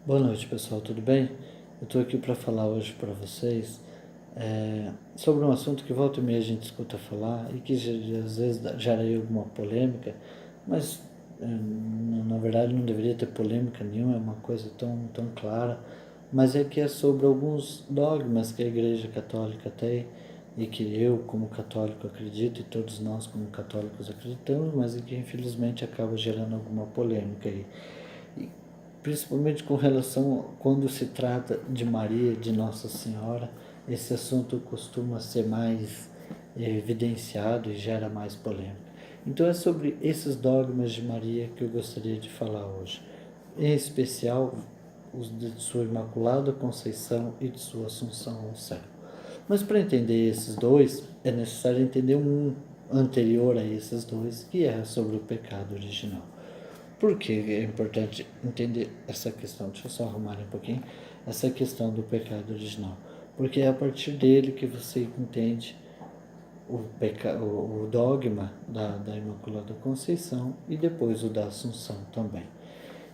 Boa noite, pessoal, tudo bem? Eu estou aqui para falar hoje para vocês sobre um assunto que volta e meia a gente escuta falar e que às vezes gera aí alguma polêmica, mas na verdade não deveria ter polêmica nenhuma, é uma coisa tão clara, mas é sobre alguns dogmas que a Igreja Católica tem e que eu, como católico, acredito e todos nós, como católicos, acreditamos, mas que infelizmente acaba gerando alguma polêmica aí. E principalmente com relação a quando se trata de Maria, de Nossa Senhora, esse assunto costuma ser mais evidenciado e gera mais polêmica. Então é sobre esses dogmas de Maria que eu gostaria de falar hoje, em especial os de sua Imaculada Conceição e de sua Assunção ao Céu. Mas para entender esses dois, é necessário entender um anterior a esses dois, que é sobre o pecado original. Por que é importante entender essa questão? Deixa eu só arrumar um pouquinho. Essa questão do pecado original. Porque é a partir dele que você entende o dogma da Imaculada Conceição e depois o da Assunção também.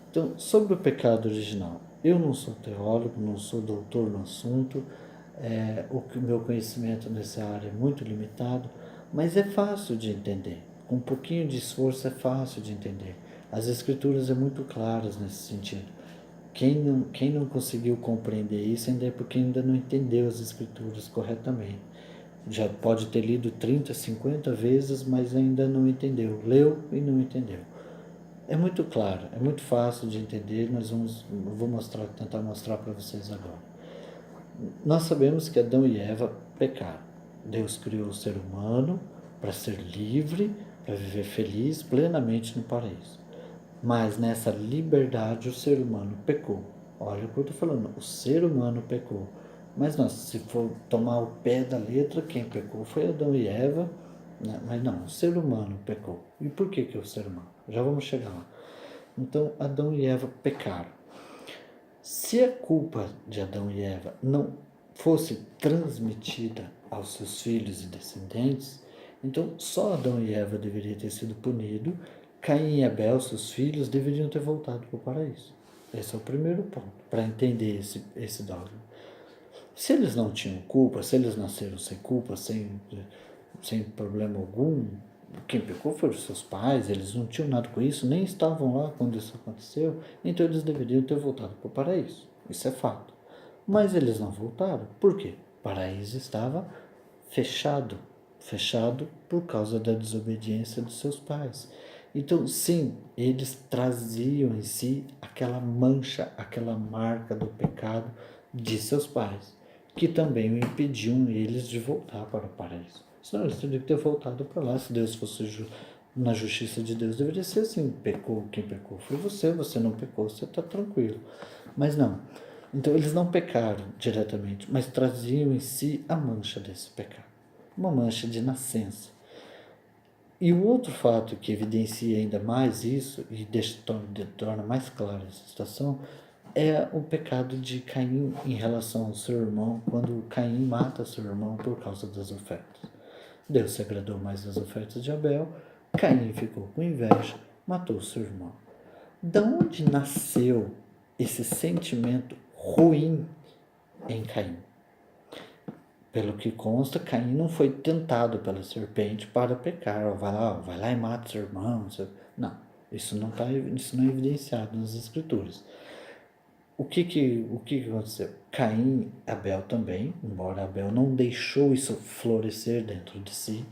Então, sobre o pecado original, eu não sou teólogo, não sou doutor no assunto, o meu conhecimento nessa área é muito limitado, mas é fácil de entender. Com um pouquinho de esforço é fácil de entender. As escrituras são muito claras nesse sentido. Quem não conseguiu compreender isso ainda é porque ainda não entendeu as escrituras corretamente. Já pode ter lido 30, 50 vezes, mas ainda não entendeu. Leu e não entendeu. É muito claro, é muito fácil de entender, vou tentar mostrar para vocês agora. Nós sabemos que Adão e Eva pecaram. Deus criou o ser humano para ser livre, para viver feliz plenamente no paraíso. Mas nessa liberdade o ser humano pecou. Olha o que eu estou falando, o ser humano pecou. Mas nós, se for tomar o pé da letra, quem pecou foi Adão e Eva, né? Mas não, o ser humano pecou. E por que o ser humano? Já vamos chegar lá. Então, Adão e Eva pecaram. Se a culpa de Adão e Eva não fosse transmitida aos seus filhos e descendentes, então só Adão e Eva deveriam ter sido punidos, Caim e Abel, seus filhos, deveriam ter voltado para o paraíso. Esse é o primeiro ponto, para entender esse dogma. Se eles não tinham culpa, se eles nasceram sem culpa, sem problema algum, quem pecou foram os seus pais, eles não tinham nada com isso, nem estavam lá quando isso aconteceu, então eles deveriam ter voltado para o paraíso. Isso é fato. Mas eles não voltaram. Por quê? O paraíso estava fechado. Fechado por causa da desobediência dos seus pais. Então, sim, eles traziam em si aquela mancha, aquela marca do pecado de seus pais, que também o impediam eles de voltar para o paraíso. Senão eles teriam que ter voltado para lá. Se Deus fosse na justiça de Deus, deveria ser assim: pecou, quem pecou foi você não pecou, você está tranquilo. Mas não. Então eles não pecaram diretamente, mas traziam em si a mancha desse pecado, uma mancha de nascença. E o outro fato que evidencia ainda mais isso e torna mais clara essa situação é o pecado de Caim em relação ao seu irmão, quando Caim mata seu irmão por causa das ofertas. Deus se agradou mais das ofertas de Abel, Caim ficou com inveja, matou seu irmão. Da onde nasceu esse sentimento ruim em Caim? Pelo que consta, Caim não foi tentado pela serpente para pecar. Vai lá e mata seu irmão. Não, isso não é evidenciado nas escrituras. O que aconteceu? Caim, Abel também, embora Abel não deixou isso florescer dentro de si,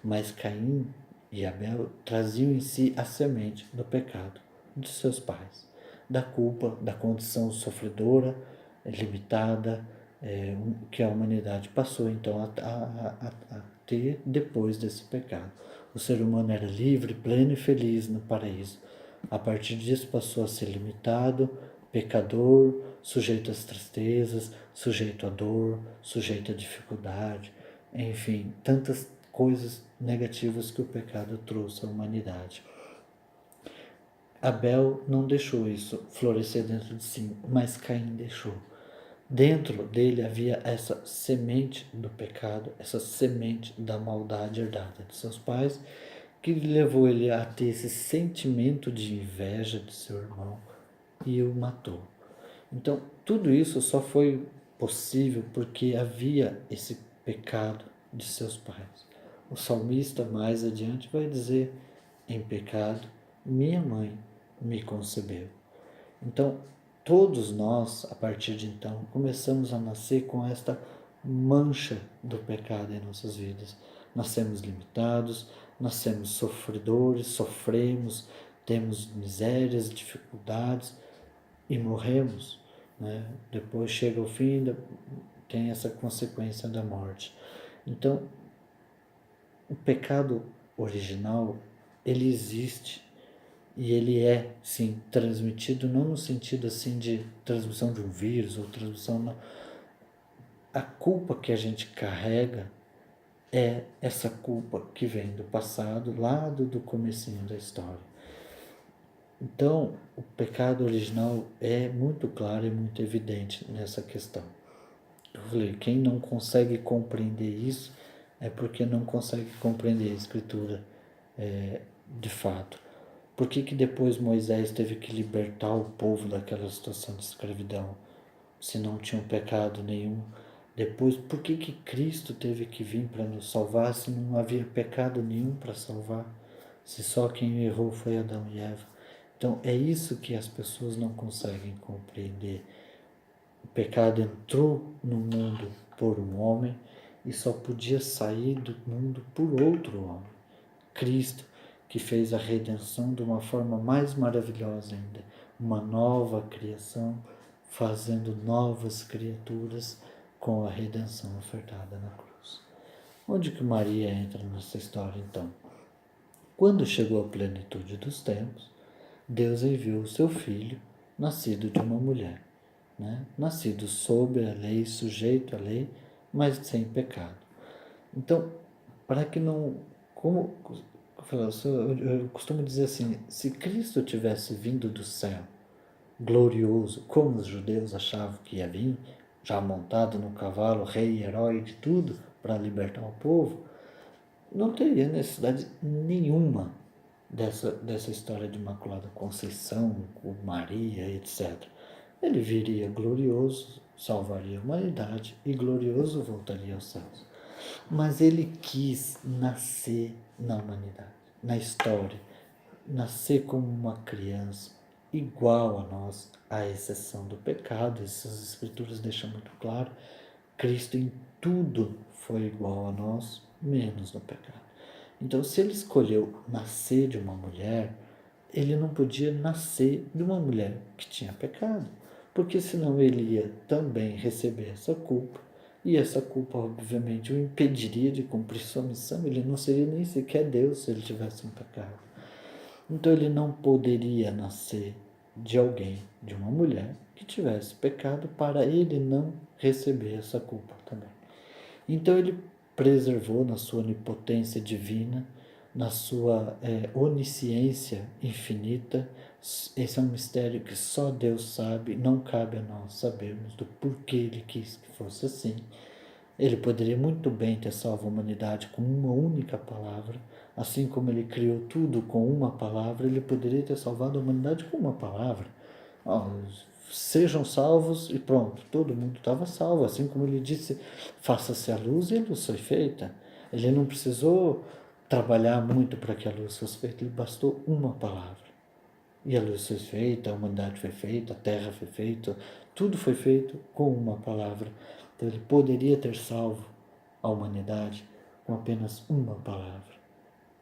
mas Caim e Abel traziam em si a semente do pecado de seus pais, da culpa, da condição sofredora, limitada, que a humanidade passou então a ter depois desse pecado. O ser humano era livre, pleno e feliz no paraíso. A partir disso passou a ser limitado, pecador, sujeito às tristezas, sujeito à dor, sujeito à dificuldade, enfim, tantas coisas negativas que o pecado trouxe à humanidade. Abel não deixou isso florescer dentro de si, mas Caim deixou. Dentro dele havia essa semente do pecado, essa semente da maldade herdada de seus pais, que levou ele a ter esse sentimento de inveja de seu irmão e o matou. Então, tudo isso só foi possível porque havia esse pecado de seus pais. O salmista mais adiante vai dizer: em pecado, minha mãe me concebeu. Então, todos nós, a partir de então, começamos a nascer com esta mancha do pecado em nossas vidas. Nascemos limitados, nascemos sofredores, sofremos, temos misérias, dificuldades e morremos. Né? Depois chega o fim, tem essa consequência da morte. Então, o pecado original, ele existe. E ele é, sim, transmitido não no sentido assim de transmissão de um vírus ou transmissão, não. A culpa que a gente carrega é essa culpa que vem do passado, lá do comecinho da história. Então, o pecado original é muito claro e muito evidente nessa questão. Eu falei, quem não consegue compreender isso é porque não consegue compreender a Escritura de fato. Por que depois Moisés teve que libertar o povo daquela situação de escravidão, se não tinham pecado nenhum? Depois, por que Cristo teve que vir para nos salvar, se não havia pecado nenhum para salvar? Se só quem errou foi Adão e Eva. Então, é isso que as pessoas não conseguem compreender. O pecado entrou no mundo por um homem e só podia sair do mundo por outro homem. Cristo, que fez a redenção de uma forma mais maravilhosa ainda, uma nova criação, fazendo novas criaturas com a redenção ofertada na cruz. Onde que Maria entra nessa história então? Quando chegou a plenitude dos tempos, Deus enviou o seu filho, nascido de uma mulher, né? Nascido sob a lei, sujeito à lei, mas sem pecado. Então, para que não... Como eu costumo dizer assim, se Cristo tivesse vindo do céu, glorioso, como os judeus achavam que ia vir, já montado no cavalo, rei, herói de tudo, para libertar o povo, não teria necessidade nenhuma dessa história de Imaculada Conceição, com Maria, etc. Ele viria glorioso, salvaria a humanidade e glorioso voltaria aos céus. Mas ele quis nascer na humanidade, na história, nascer como uma criança, igual a nós, à exceção do pecado. Essas escrituras deixam muito claro, Cristo em tudo foi igual a nós, menos no pecado. Então, se ele escolheu nascer de uma mulher, ele não podia nascer de uma mulher que tinha pecado, porque senão ele ia também receber essa culpa, e essa culpa obviamente o impediria de cumprir sua missão. Ele não seria nem sequer Deus se ele tivesse um pecado. Então ele não poderia nascer de alguém, de uma mulher que tivesse pecado, para ele não receber essa culpa também. Então ele preservou na sua onipotência divina, na sua onisciência infinita. Esse é um mistério que só Deus sabe, não cabe a nós sabermos do porquê ele quis que fosse assim. Ele poderia muito bem ter salvo a humanidade com uma única palavra, assim como ele criou tudo com uma palavra, ele poderia ter salvado a humanidade com uma palavra. Sejam salvos e pronto, todo mundo estava salvo, assim como ele disse, faça-se a luz e a luz foi feita. Ele não precisou trabalhar muito para que a luz fosse feita, lhe bastou uma palavra. E a luz foi feita, a humanidade foi feita, a terra foi feita, tudo foi feito com uma palavra. Então ele poderia ter salvo a humanidade com apenas uma palavra.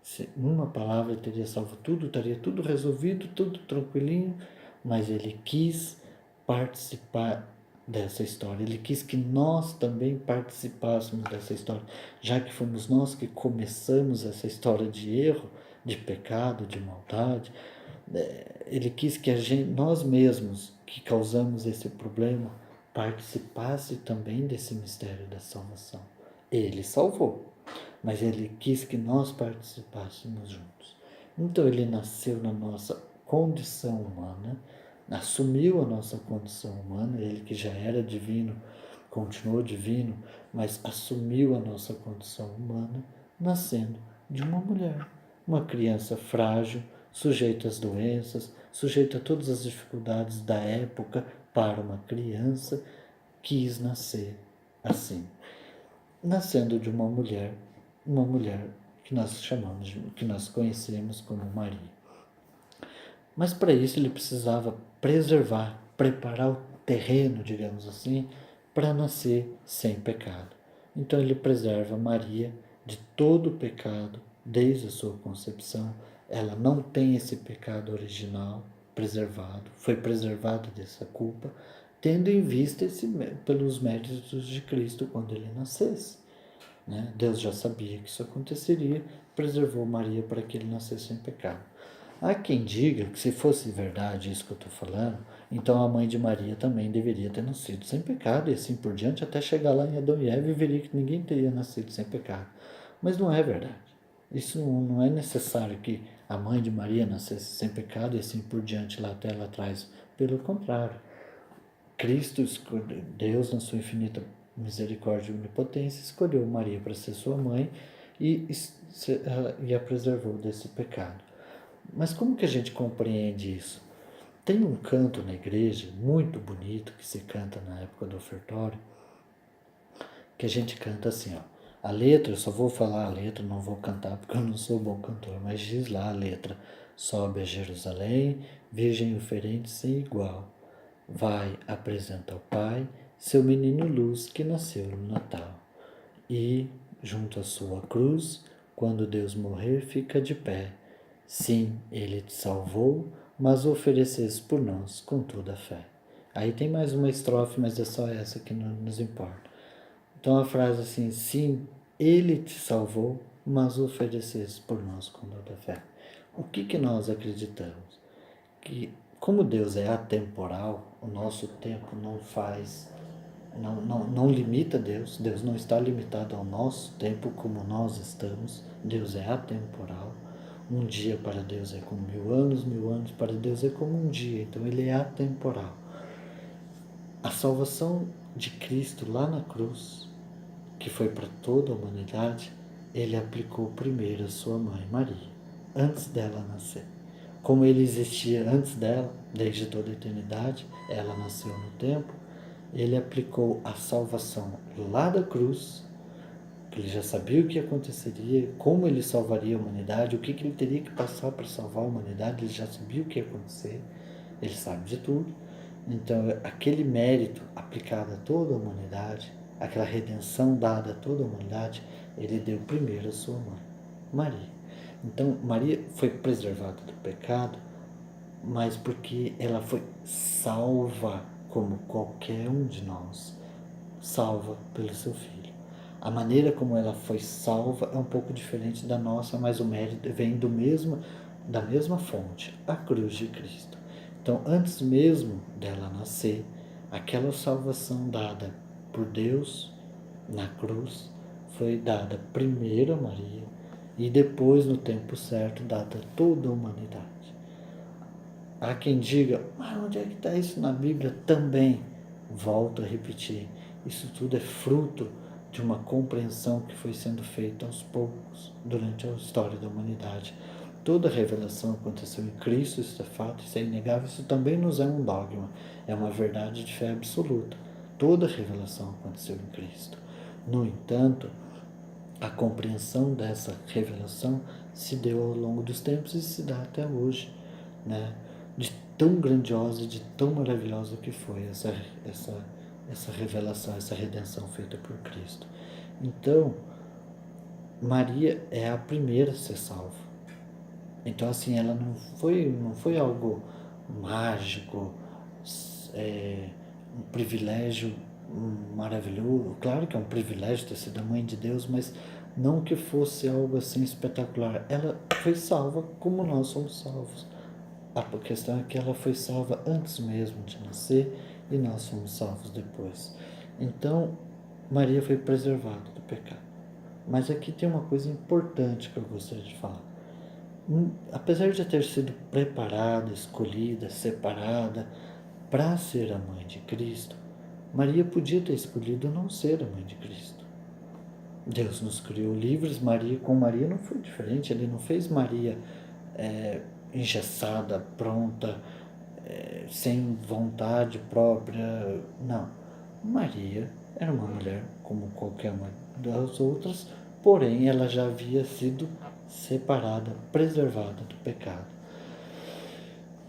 Se uma palavra teria salvo tudo, estaria tudo resolvido, tudo tranquilinho, mas ele quis participar dessa história. Ele quis que nós também participássemos dessa história, já que fomos nós que começamos essa história de erro, de pecado, de maldade. Ele quis que nós mesmos que causamos esse problema participasse também desse mistério da salvação. Ele salvou, mas ele quis que nós participássemos juntos. Então ele nasceu na nossa condição humana, assumiu a nossa condição humana, ele que já era divino, continuou divino, mas assumiu a nossa condição humana, nascendo de uma mulher, uma criança frágil, sujeita às doenças, sujeita a todas as dificuldades da época, para uma criança, quis nascer assim, nascendo de uma mulher que nós chamamos, que nós conhecemos como Maria. Mas para isso ele precisava preservar, preparar o terreno, digamos assim, para nascer sem pecado. Então ele preserva Maria de todo o pecado desde a sua concepção. Ela não tem esse pecado original preservado, foi preservada dessa culpa, tendo em vista pelos méritos de Cristo quando ele nascesse. Né? Deus já sabia que isso aconteceria, preservou Maria para que ele nascesse sem pecado. Há quem diga que se fosse verdade isso que eu estou falando, então a mãe de Maria também deveria ter nascido sem pecado e assim por diante, até chegar lá em Adão e Eva e veria que ninguém teria nascido sem pecado. Mas não é verdade. Isso não é necessário que a mãe de Maria nascesse sem pecado e assim por diante, lá até lá atrás. Pelo contrário, Cristo, Deus, na sua infinita misericórdia e onipotência, escolheu Maria para ser sua mãe e a preservou desse pecado. Mas como que a gente compreende isso? Tem um canto na igreja muito bonito que se canta na época do ofertório, que a gente canta assim, ó. A letra, eu só vou falar a letra, não vou cantar porque eu não sou bom cantor, mas diz lá a letra: sobe a Jerusalém, virgem oferente sem igual, vai, apresenta ao Pai seu menino luz que nasceu no Natal. E, junto à sua cruz, quando Deus morrer, fica de pé. Sim, ele te salvou, mas o oferecesse por nós com toda a fé. Aí tem mais uma estrofe, mas é só essa que não nos importa. Então a frase assim: sim, ele te salvou, mas o oferecesse por nós com toda a fé. O que nós acreditamos? Que como Deus é atemporal, o nosso tempo não limita Deus. Deus não está limitado ao nosso tempo como nós estamos. Deus é atemporal. Um dia para Deus é como 1000 anos para Deus é como um dia. Então ele é atemporal. A salvação de Cristo lá na cruz, que foi para toda a humanidade, ele aplicou primeiro a sua mãe Maria, antes dela nascer. Como ele existia antes dela, desde toda a eternidade, ela nasceu no tempo, ele aplicou a salvação lá da cruz, que ele já sabia o que aconteceria, como ele salvaria a humanidade, o que ele teria que passar para salvar a humanidade, ele já sabia o que ia acontecer, ele sabe de tudo. Então, aquele mérito aplicado a toda a humanidade, aquela redenção dada a toda a humanidade, ele deu primeiro a sua mãe, Maria. Então, Maria foi preservada do pecado, mas porque ela foi salva como qualquer um de nós, salva pelo seu Filho. A maneira como ela foi salva é um pouco diferente da nossa, mas o mérito vem da mesma fonte, a cruz de Cristo. Então, antes mesmo dela nascer, aquela salvação dada por Deus na cruz foi dada primeiro a Maria e depois, no tempo certo, dada a toda a humanidade. Há quem diga, mas onde é que está isso na Bíblia? Também, volto a repetir, isso tudo é fruto de uma compreensão que foi sendo feita aos poucos durante a história da humanidade. Toda revelação aconteceu em Cristo, isso é fato, isso é inegável, isso também nos é um dogma, é uma verdade de fé absoluta. Toda revelação aconteceu em Cristo. No entanto, a compreensão dessa revelação se deu ao longo dos tempos e se dá até hoje, né? De tão grandiosa, de tão maravilhosa que foi essa revelação, essa redenção feita por Cristo. Então, Maria é a primeira a ser salva. Então, assim, ela não foi algo mágico, um privilégio maravilhoso. Claro que é um privilégio ter sido a mãe de Deus, mas não que fosse algo assim espetacular. Ela foi salva como nós somos salvos. A questão é que ela foi salva antes mesmo de nascer e nós fomos salvos depois. Então, Maria foi preservada do pecado. Mas aqui tem uma coisa importante que eu gostaria de falar. Apesar de ter sido preparada, escolhida, separada para ser a mãe de Cristo, Maria podia ter escolhido não ser a mãe de Cristo. Deus nos criou livres, com Maria não foi diferente, ele não fez Maria engessada, pronta, sem vontade própria. Não. Maria era uma mulher como qualquer uma das outras, porém ela já havia sido separada, preservada do pecado,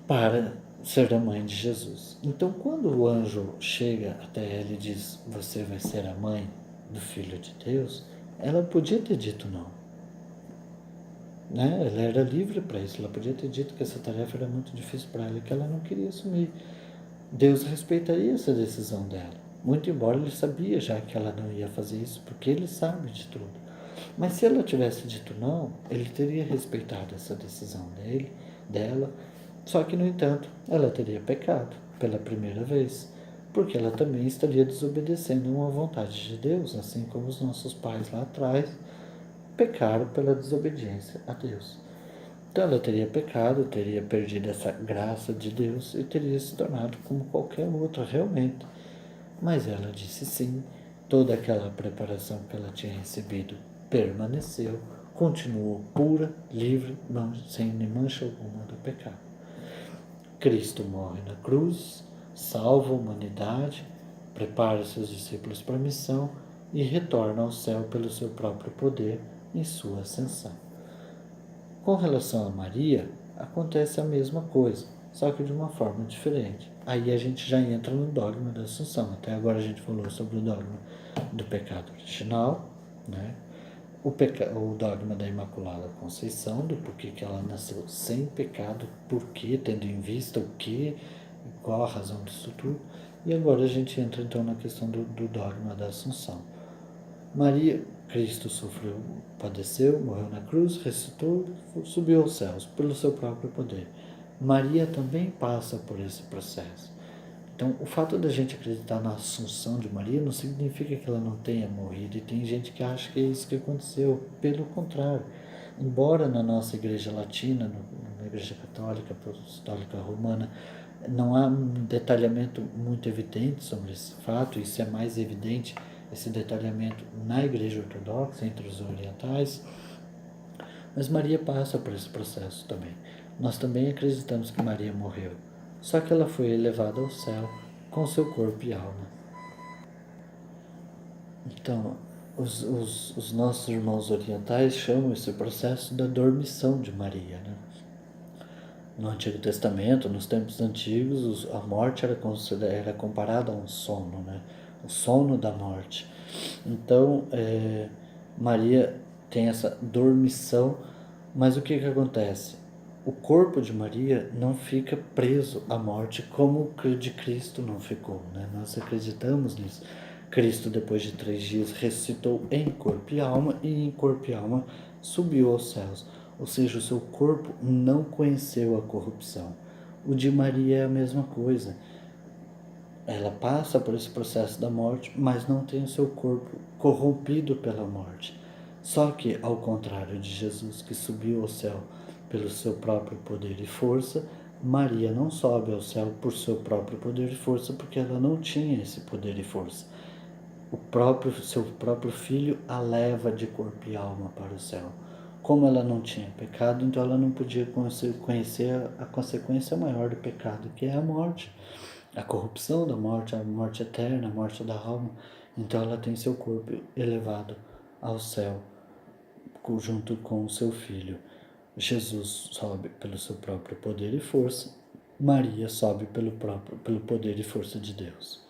para ser a mãe de Jesus. Então, quando o anjo chega até ela e diz: Você vai ser a mãe do Filho de Deus, ela podia ter dito não. Né? Ela era livre para isso, ela podia ter dito que essa tarefa era muito difícil para ela e que ela não queria assumir. Deus respeitaria essa decisão dela, muito embora ele sabia já que ela não ia fazer isso, porque ele sabe de tudo. Mas se ela tivesse dito não, ele teria respeitado essa decisão dela, só que, no entanto, ela teria pecado pela primeira vez, porque ela também estaria desobedecendo uma vontade de Deus, assim como os nossos pais lá atrás pecaram pela desobediência a Deus. Então ela teria pecado, teria perdido essa graça de Deus e teria se tornado como qualquer outra realmente. Mas ela disse sim, toda aquela preparação que ela tinha recebido permaneceu, continuou pura, livre, sem nem mancha alguma do pecado. Cristo morre na cruz, salva a humanidade, prepara seus discípulos para a missão e retorna ao céu pelo seu próprio poder em sua ascensão. Com relação a Maria, acontece a mesma coisa, só que de uma forma diferente. Aí a gente já entra no dogma da Assunção. Até agora a gente falou sobre o dogma do pecado original, né? O dogma da Imaculada Conceição, do porquê que ela nasceu sem pecado, porquê, tendo em vista o que, qual a razão disso tudo. E agora a gente entra então na questão do dogma da Assunção. Maria, Cristo sofreu, padeceu, morreu na cruz, ressuscitou, subiu aos céus pelo seu próprio poder. Maria também passa por esse processo. Então, o fato da gente acreditar na Assunção de Maria não significa que ela não tenha morrido, e tem gente que acha que é isso que aconteceu. Pelo contrário, embora na nossa igreja latina, na igreja católica, apostólica romana, não há um detalhamento muito evidente sobre esse fato, isso é mais evidente, esse detalhamento, na igreja ortodoxa, entre os orientais, mas Maria passa por esse processo também. Nós também acreditamos que Maria morreu, só que ela foi elevada ao céu com seu corpo e alma. Então, os nossos irmãos orientais chamam esse processo da dormição de Maria. Né? No Antigo Testamento, nos tempos antigos, a morte era comparada a um sono, né? O sono da morte. Então, Maria tem essa dormição, mas o que acontece? O corpo de Maria não fica preso à morte como o de Cristo não ficou. Né? Nós acreditamos nisso. Cristo, depois de 3 dias, ressuscitou em corpo e alma, e em corpo e alma subiu aos céus. Ou seja, o seu corpo não conheceu a corrupção. O de Maria é a mesma coisa. Ela passa por esse processo da morte, mas não tem o seu corpo corrompido pela morte. Só que, ao contrário de Jesus, que subiu ao céu pelo seu próprio poder e força, Maria não sobe ao céu por seu próprio poder e força, porque ela não tinha esse poder e força. Seu próprio filho a leva de corpo e alma para o céu. Como ela não tinha pecado, então ela não podia conhecer a consequência maior do pecado, que é a morte, a corrupção da morte, a morte eterna, a morte da alma. Então ela tem seu corpo elevado ao céu, junto com o seu filho. Jesus sobe pelo seu próprio poder e força, Maria sobe pelo poder e força de Deus.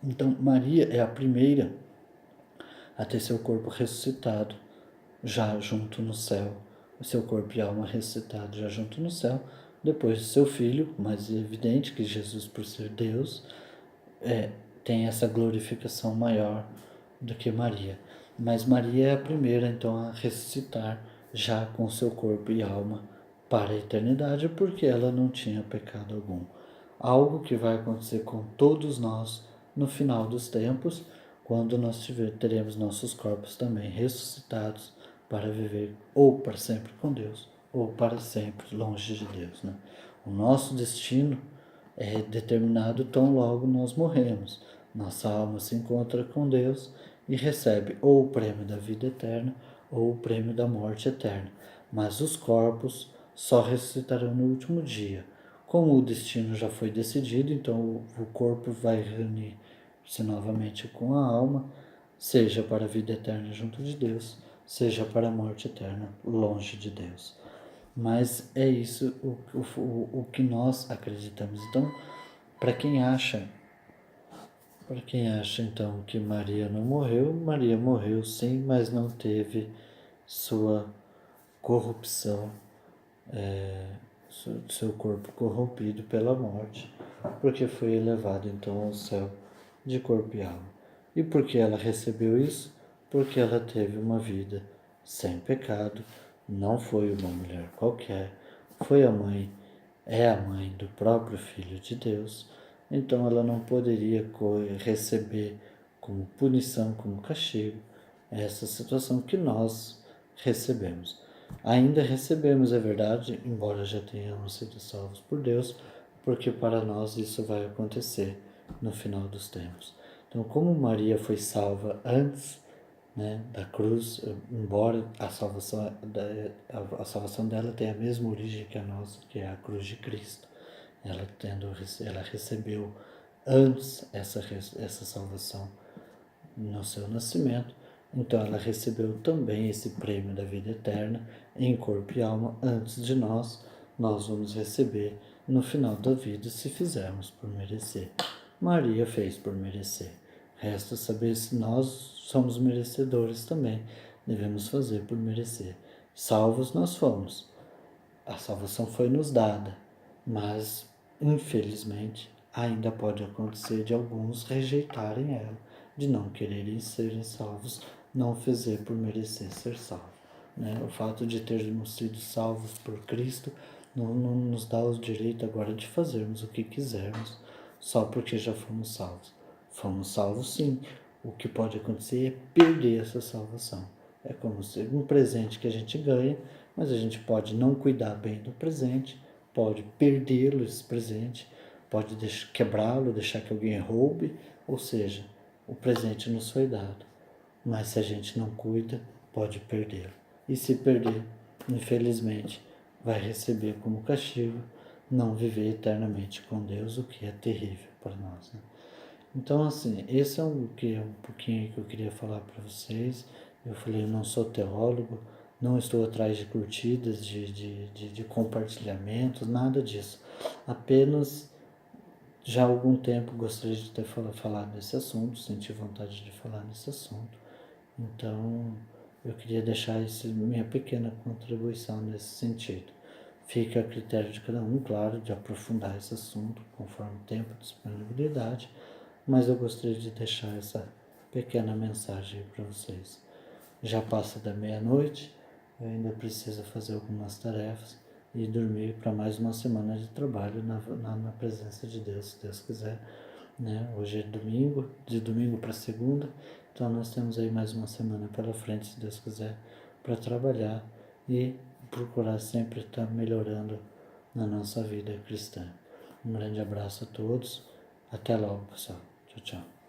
Então Maria é a primeira a ter seu corpo ressuscitado, já junto no céu, o seu corpo e alma ressuscitado já junto no céu, depois de seu filho, mas é evidente que Jesus, por ser Deus, tem essa glorificação maior do que Maria. Mas Maria é a primeira, então, a ressuscitar já com seu corpo e alma para a eternidade, porque ela não tinha pecado algum. Algo que vai acontecer com todos nós no final dos tempos, quando nós teremos nossos corpos também ressuscitados para viver ou para sempre com Deus, ou para sempre longe de Deus. Né? O nosso destino é determinado tão logo nós morremos. Nossa alma se encontra com Deus e recebe ou o prêmio da vida eterna ou o prêmio da morte eterna. Mas os corpos só ressuscitarão no último dia, Como o destino já foi decidido, então o corpo vai reunir-se novamente com a alma, seja para a vida eterna junto de Deus, seja para a morte eterna longe de Deus. Mas é isso o que nós acreditamos. Então, para quem acha então que Maria não morreu, Maria morreu sim, mas não teve sua corrupção, seu corpo corrompido pela morte, porque foi elevado então ao céu de corpo e alma. E por que ela recebeu isso? Porque ela teve uma vida sem pecado, não foi uma mulher qualquer, foi é a mãe do próprio Filho de Deus, então ela não poderia receber como punição, como castigo, essa situação que nós recebemos. Ainda recebemos, é verdade, embora já tenhamos sido salvos por Deus, porque para nós isso vai acontecer no final dos tempos. Então, como Maria foi salva antes, né, da cruz, embora a salvação dela tenha a mesma origem que a nossa, que é a cruz de Cristo, ela recebeu antes essa salvação no seu nascimento, então ela recebeu também esse prêmio da vida eterna em corpo e alma antes de nós vamos receber no final da vida se fizermos por merecer. Maria fez por merecer. Resta saber se nós somos merecedores também, devemos fazer por merecer. Salvos nós fomos, a salvação foi nos dada, mas infelizmente ainda pode acontecer de alguns rejeitarem ela, de não quererem serem salvos, não fazer por merecer ser salvo. Né? O fato de termos sido salvos por Cristo não nos dá o direito agora de fazermos o que quisermos só porque já fomos salvos. Fomos salvos sim. O que pode acontecer é perder essa salvação. É como se um presente que a gente ganha, mas a gente pode não cuidar bem do presente, pode perdê-lo, esse presente, pode quebrá-lo, deixar que alguém roube, ou seja, o presente nos foi dado. Mas se a gente não cuida, pode perdê-lo. E se perder, infelizmente, vai receber como castigo não viver eternamente com Deus, o que é terrível para nós. Né? Então, assim, esse é um pouquinho que eu queria falar para vocês. Eu falei, eu não sou teólogo, não estou atrás de curtidas, de compartilhamentos, nada disso. Apenas, já há algum tempo, gostaria de ter falado nesse assunto, senti vontade de falar nesse assunto. Então, eu queria deixar minha pequena contribuição nesse sentido. Fica a critério de cada um, claro, de aprofundar esse assunto conforme o tempo e disponibilidade, mas eu gostaria de deixar essa pequena mensagem para vocês. Já passa da meia-noite, eu ainda preciso fazer algumas tarefas e dormir para mais uma semana de trabalho na presença de Deus, se Deus quiser. Né? Hoje é domingo, de domingo para segunda, então nós temos aí mais uma semana pela frente, se Deus quiser, para trabalhar e procurar sempre estar melhorando na nossa vida cristã. Um grande abraço a todos, até logo, pessoal. Tchau, tchau.